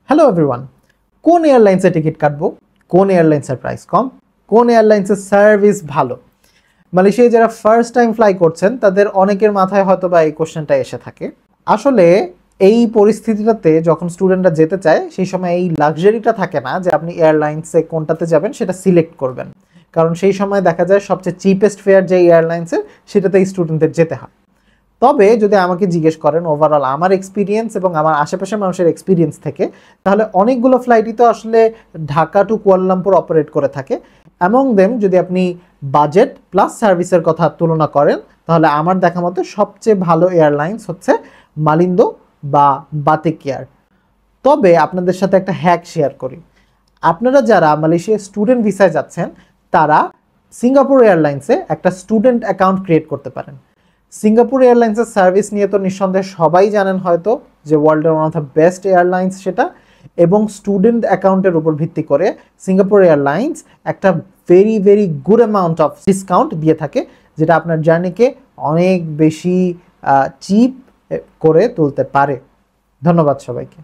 Hello everyone, কোন এয়ারলাইন্সে ticket কাটবো, কোন এয়ারলাইন্সের প্রাইস কম, কোন এয়ারলাইন্সের সার্ভিস ভালো। মালয়েশিয়ায় যারা ফার্স্ট টাইম ফ্লাই করছেন তাদের অনেকের মাথায় হয়তো বা এই কোশ্চেনটা এসে থাকে। আসলে এই পরিস্থিতিটাতে যখন স্টুডেন্টরা যেতে চায় সেই সময় এই লাক্সারিটা থাকে না যে আপনি এয়ারলাইন্সে কোনটাতে যাবেন সেটা সিলেক্ট করবেন, কারণ সেই সময় দেখা যায় সবচেয়ে চিপেস্ট ফেয়ার যে এয়ারলাইন্সের সেটাতেই স্টুডেন্টদের যেতে হয়। তবে যদি আমাকে জিজ্ঞেস করেন ওভারঅল আমার এক্সপিরিয়েন্স এবং আমার আশেপাশের মানুষের এক্সপিরিয়েন্স থেকে, তাহলে অনেকগুলো ফ্লাইটই তো আসলে ঢাকা টু কুয়ালালামপুর অপারেট করে থাকে। অ্যামং দেম যদি আপনি বাজেট প্লাস সার্ভিসের কথা তুলনা করেন, তাহলে আমার দেখা মতো সবচেয়ে ভালো এয়ারলাইন্স হচ্ছে মালিন্দো বা বাতিক এয়ার। তবে আপনাদের সাথে একটা হ্যাক শেয়ার করি। আপনারা যারা মালয়েশিয়া স্টুডেন্ট ভিসায় যাচ্ছেন তারা সিঙ্গাপুর এয়ারলাইন্সে একটা স্টুডেন্ট অ্যাকাউন্ট ক্রিয়েট করতে পারেন। সিঙ্গাপুর এয়ারলাইন্সের সার্ভিস নিয়ে তো নিঃসন্দেহে সবাই জানেন হয়তো যে ওয়ার্ল্ডের one of the best airlines সেটা, এবং স্টুডেন্ট অ্যাকাউন্টের উপর ভিত্তি করে সিঙ্গাপুর এয়ারলাইন্স একটা very very good amount of discount দিয়ে থাকে, যেটা আপনার জার্নিকে অনেক বেশি চিপ করে তুলতে পারে। ধন্যবাদ সবাইকে।